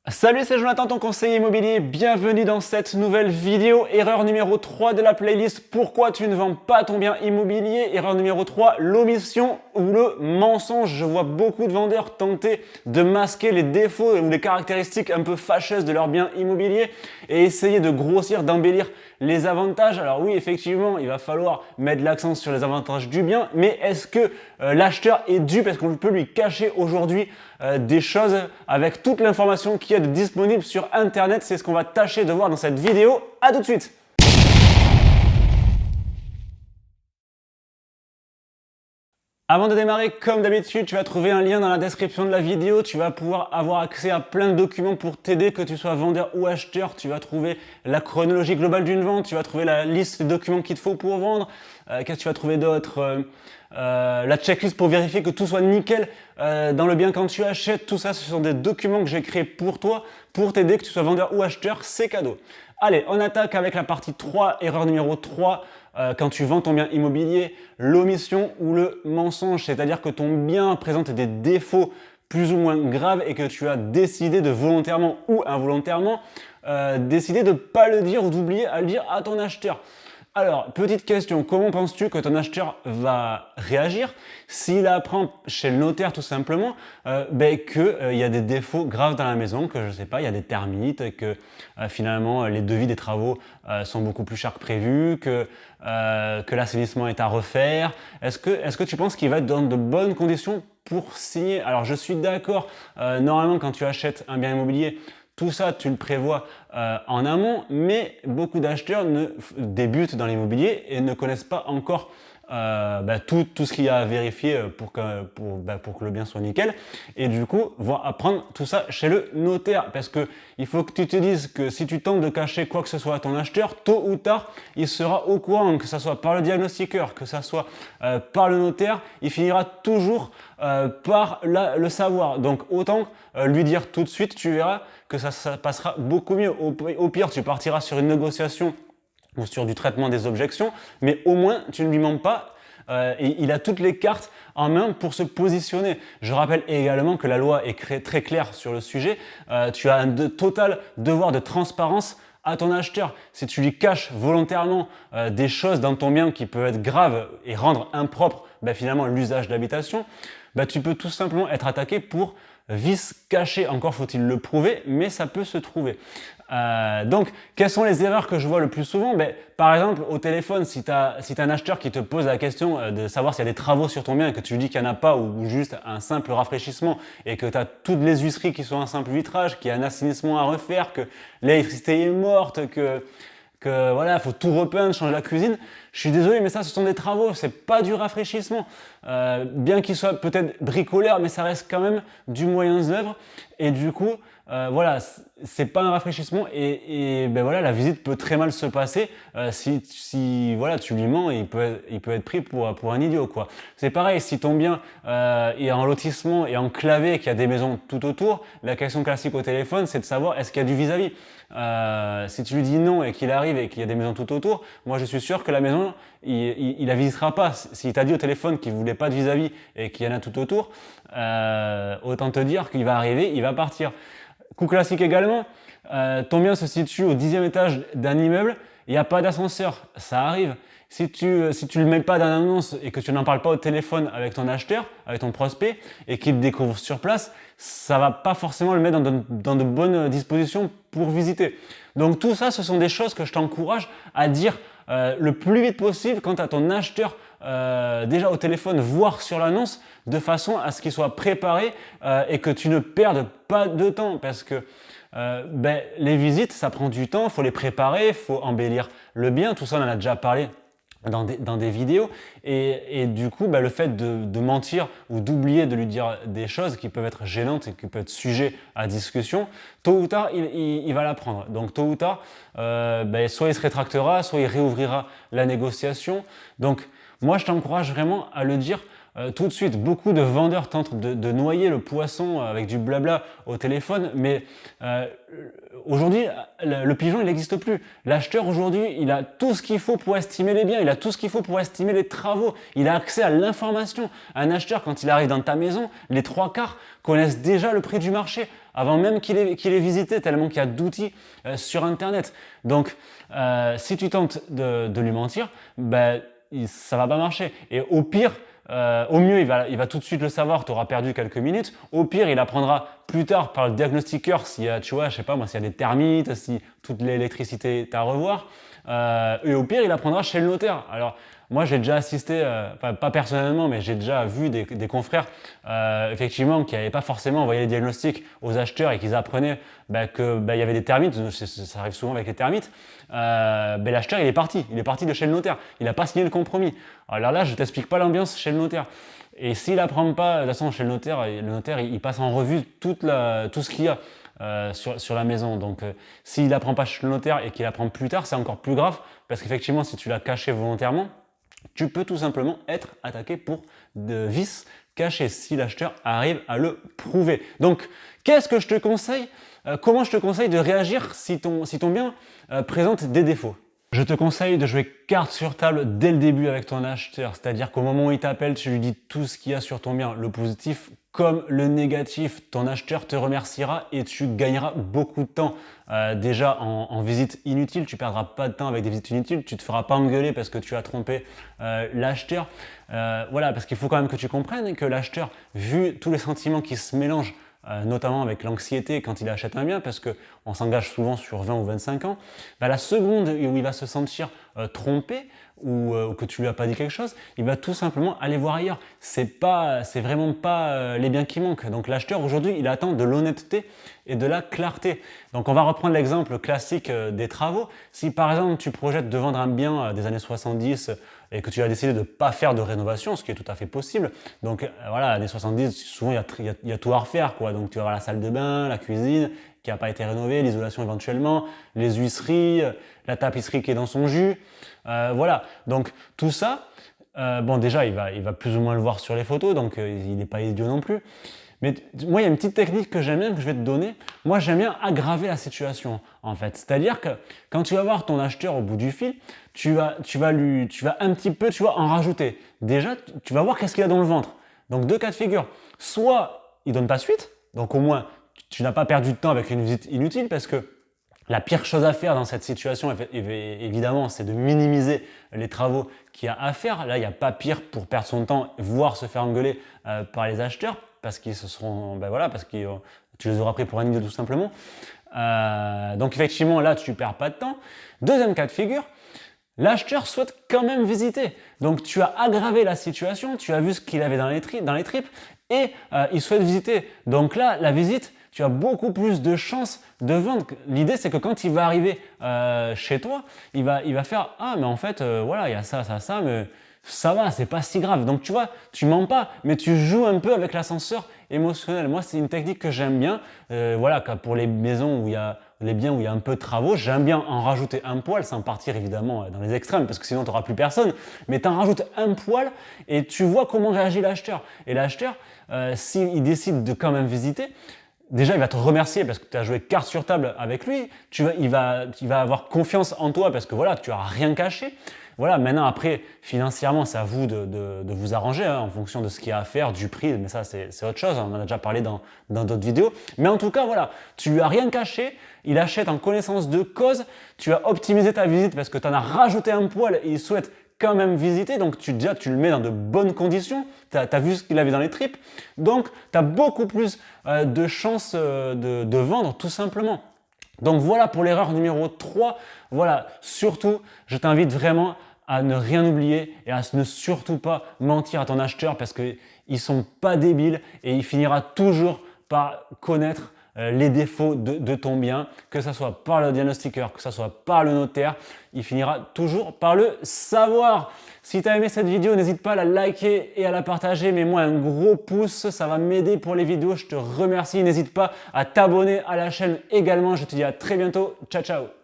Salut, c'est Jonathan, ton conseiller immobilier. Bienvenue dans cette nouvelle vidéo. Erreur numéro 3 de la playlist. Pourquoi tu ne vends pas ton bien immobilier? Erreur numéro 3, l'omission ou le mensonge. Je vois beaucoup de vendeurs tenter de masquer les défauts ou les caractéristiques un peu fâcheuses de leur bien immobilier et essayer de grossir, d'embellir les avantages. Alors oui, effectivement, il va falloir mettre l'accent sur les avantages du bien, mais est-ce que l'acheteur est dupe? Est-ce qu'on peut lui cacher aujourd'hui des choses avec toute l'information qui est disponible sur Internet? C'est ce qu'on va tâcher de voir dans cette vidéo. À tout de suite! Avant de démarrer, comme d'habitude, tu vas trouver un lien dans la description de la vidéo. Tu vas pouvoir avoir accès à plein de documents pour t'aider, que tu sois vendeur ou acheteur. Tu vas trouver la chronologie globale d'une vente. Tu vas trouver la liste des documents qu'il te faut pour vendre. Qu'est-ce que tu vas trouver d'autre? La checklist pour vérifier que tout soit nickel dans le bien quand tu achètes. Tout ça, ce sont des documents que j'ai créés pour toi, pour t'aider, que tu sois vendeur ou acheteur. C'est cadeau. Allez, on attaque avec la partie 3, erreur numéro 3. Quand tu vends ton bien immobilier, l'omission ou le mensonge, c'est-à-dire que ton bien présente des défauts plus ou moins graves et que tu as décidé de volontairement ou involontairement décider de ne pas le dire ou d'oublier à le dire à ton acheteur. Alors, petite question, comment penses-tu que ton acheteur va réagir s'il apprend chez le notaire tout simplement qu'il y a des défauts graves dans la maison, que je ne sais pas, il y a des termites, que finalement les devis des travaux sont beaucoup plus chers que prévu, que l'assainissement est à refaire? Est-ce que tu penses qu'il va être dans de bonnes conditions pour signer? Alors, je suis d'accord, normalement quand tu achètes un bien immobilier, tout ça, tu le prévois en amont, mais beaucoup d'acheteurs débutent dans l'immobilier et ne connaissent pas encore tout ce qu'il y a à vérifier pour que le bien soit nickel. Et du coup, vont apprendre tout ça chez le notaire. Parce que il faut que tu te dises que si tu tentes de cacher quoi que ce soit à ton acheteur, tôt ou tard, il sera au courant, que ce soit par le diagnostiqueur, que ce soit par le notaire, il finira toujours par le savoir. Donc autant lui dire tout de suite, tu verras que ça passera beaucoup mieux. Au pire, tu partiras sur une négociation ou sur du traitement des objections, mais au moins tu ne lui mens pas et il a toutes les cartes en main pour se positionner. Je rappelle également que la loi est très claire sur le sujet. Tu as un total devoir de transparence à ton acheteur. Si tu lui caches volontairement des choses dans ton bien qui peuvent être graves et rendre impropre finalement l'usage d'habitation, tu peux tout simplement être attaqué pour vice caché. Encore faut-il le prouver, mais ça peut se trouver. Donc, quelles sont les erreurs que je vois le plus souvent? Par exemple, au téléphone, si tu as un acheteur qui te pose la question de savoir s'il y a des travaux sur ton bien et que tu lui dis qu'il n'y en a pas ou juste un simple rafraîchissement et que tu as toutes les huisseries qui sont un simple vitrage, qu'il y a un assainissement à refaire, que l'électricité est morte, que voilà, faut tout repeindre, changer la cuisine. Je suis désolé, mais ça, ce sont des travaux, c'est pas du rafraîchissement. Bien qu'il soit peut-être bricolaire, mais ça reste quand même du moyen œuvre. Et du coup, voilà, c'est pas un rafraîchissement et voilà, la visite peut très mal se passer si voilà, tu lui mens et il peut être pris pour un idiot, quoi. C'est pareil, si ton bien est en lotissement et enclavé, qu'il y a des maisons tout autour, la question classique au téléphone, c'est de savoir est-ce qu'il y a du vis-à-vis. Si tu lui dis non et qu'il arrive et qu'il y a des maisons tout autour, moi je suis sûr que la maison, il la visitera pas. S'il t'a dit au téléphone qu'il voulait pas de vis-à-vis et qu'il y en a tout autour, autant te dire qu'il va arriver, il va partir. Coup classique également, ton bien se situe au 10e étage d'un immeuble, il n'y a pas d'ascenseur, ça arrive. Si tu le mets pas dans l'annonce et que tu n'en parles pas au téléphone avec ton acheteur, avec ton prospect, et qu'il le découvre sur place, ça va pas forcément le mettre dans de bonnes dispositions pour visiter. Donc tout ça, ce sont des choses que je t'encourage à dire le plus vite possible quand tu as ton acheteur déjà au téléphone, voire sur l'annonce, de façon à ce qu'il soit préparé et que tu ne perdes pas de temps, parce que les visites, ça prend du temps, il faut les préparer, il faut embellir le bien, tout ça on en a déjà parlé dans des vidéos, et du coup le fait de mentir ou d'oublier de lui dire des choses qui peuvent être gênantes et qui peuvent être sujet à discussion, tôt ou tard il va l'apprendre. Donc tôt ou tard, soit il se rétractera, soit il réouvrira la négociation. Donc moi je t'encourage vraiment à le dire tout de suite. Beaucoup de vendeurs tentent de noyer le poisson avec du blabla au téléphone, mais aujourd'hui, le pigeon, il n'existe plus. L'acheteur, aujourd'hui, il a tout ce qu'il faut pour estimer les biens, il a tout ce qu'il faut pour estimer les travaux, il a accès à l'information. Un acheteur, quand il arrive dans ta maison, les 3/4 connaissent déjà le prix du marché, avant même qu'il ait visité, tellement qu'il y a d'outils sur Internet. Donc, si tu tentes de lui mentir, ben, ça va pas marcher. Et au pire, au mieux, il va tout de suite le savoir, tu auras perdu quelques minutes. Au pire, il apprendra plus tard par le diagnostiqueur s'il y a, tu vois, je sais pas moi, s'il y a des termites, si toute l'électricité est à revoir. Et au pire, il apprendra chez le notaire. Alors, moi, j'ai déjà assisté, enfin, pas personnellement, mais j'ai déjà vu des confrères, effectivement, qui n'avaient pas forcément envoyé les diagnostics aux acheteurs et qu'ils apprenaient que il y avait des termites. Ça arrive souvent avec les termites. L'acheteur, il est parti de chez le notaire. Il n'a pas signé le compromis. Alors là, je t'explique pas l'ambiance chez le notaire. Et s'il apprend pas, de toute façon, chez le notaire, il passe en revue tout ce qu'il y a sur la maison. Donc, s'il n'apprend pas chez le notaire et qu'il apprend plus tard, c'est encore plus grave parce qu'effectivement, si tu l'as caché volontairement, tu peux tout simplement être attaqué pour de vices cachés si l'acheteur arrive à le prouver. Donc, qu'est-ce que je te conseille? Comment je te conseille de réagir si ton bien présente des défauts? Je te conseille de jouer carte sur table dès le début avec ton acheteur, c'est-à-dire qu'au moment où il t'appelle, tu lui dis tout ce qu'il y a sur ton bien, le positif comme le négatif. Ton acheteur te remerciera et tu gagneras beaucoup de temps. Déjà en visite inutile, tu perdras pas de temps avec des visites inutiles, tu te feras pas engueuler parce que tu as trompé l'acheteur. Voilà, parce qu'il faut quand même que tu comprennes que l'acheteur, vu tous les sentiments qui se mélangent, notamment avec l'anxiété quand il achète un bien, parce qu'on s'engage souvent sur 20 ou 25 ans, la seconde où il va se sentir trompé ou que tu lui as pas dit quelque chose, il va tout simplement aller voir ailleurs. C'est vraiment pas les biens qui manquent. Donc l'acheteur aujourd'hui, il attend de l'honnêteté et de la clarté. Donc on va reprendre l'exemple classique des travaux. Si par exemple tu projettes de vendre un bien des années 70 et que tu as décidé de ne pas faire de rénovation, ce qui est tout à fait possible. Donc voilà, années 70, souvent il y a tout à refaire, quoi. Donc tu vas avoir la salle de bain, la cuisine qui n'a pas été rénovée, l'isolation éventuellement, les huisseries, la tapisserie qui est dans son jus. Voilà, donc tout ça, bon déjà il va plus ou moins le voir sur les photos, donc il n'est pas idiot non plus. Mais moi, il y a une petite technique que j'aime bien, que je vais te donner. Moi, j'aime bien aggraver la situation, en fait. C'est-à-dire que quand tu vas voir ton acheteur au bout du fil, tu vas un petit peu, tu vois, en rajouter. Déjà, tu vas voir qu'est-ce qu'il y a dans le ventre. Donc, deux cas de figure. Soit il donne pas suite, donc au moins, tu n'as pas perdu de temps avec une visite inutile parce que la pire chose à faire dans cette situation, évidemment, c'est de minimiser les travaux qu'il y a à faire. Là, il n'y a pas pire pour perdre son temps, voire se faire engueuler par les acheteurs, parce qu'ils se seront, parce que tu les auras pris pour un idiot tout simplement. Donc effectivement, là, tu perds pas de temps. Deuxième cas de figure, l'acheteur souhaite quand même visiter. Donc tu as aggravé la situation, tu as vu ce qu'il avait dans les tripes, et il souhaite visiter. Donc là, la visite, tu as beaucoup plus de chances de vendre. L'idée, c'est que quand il va arriver chez toi, il va faire « Ah, mais en fait, voilà, il y a ça, mais ça va, c'est pas si grave. » Donc, tu vois, tu mens pas, mais tu joues un peu avec l'ascenseur émotionnel. Moi, c'est une technique que j'aime bien. Voilà, pour les maisons où il y a les biens où il y a un peu de travaux, j'aime bien en rajouter un poil, sans partir évidemment dans les extrêmes, parce que sinon tu n'auras plus personne, mais tu en rajoutes un poil et tu vois comment réagit l'acheteur. Et l'acheteur, s'il décide de quand même visiter, déjà, il va te remercier parce que tu as joué carte sur table avec lui. Il va avoir confiance en toi parce que voilà, tu n'as rien caché. Voilà, maintenant, après, financièrement, c'est à vous de vous arranger en fonction de ce qu'il y a à faire, du prix, mais ça, c'est autre chose. On en a déjà parlé dans d'autres vidéos. Mais en tout cas, voilà, tu lui as rien caché. Il achète en connaissance de cause. Tu as optimisé ta visite parce que tu en as rajouté un poil et il souhaite quand même visiter, donc tu le mets dans de bonnes conditions, tu as vu ce qu'il avait dans les tripes, donc tu as beaucoup plus de chances de vendre tout simplement. Donc voilà pour l'erreur numéro 3, voilà, surtout je t'invite vraiment à ne rien oublier et à ne surtout pas mentir à ton acheteur parce qu'ils ne sont pas débiles et il finira toujours par connaître les défauts de ton bien, que ce soit par le diagnostiqueur, que ce soit par le notaire, il finira toujours par le savoir. Si tu as aimé cette vidéo, n'hésite pas à la liker et à la partager. Mets-moi un gros pouce, ça va m'aider pour les vidéos. Je te remercie. N'hésite pas à t'abonner à la chaîne également. Je te dis à très bientôt. Ciao, ciao.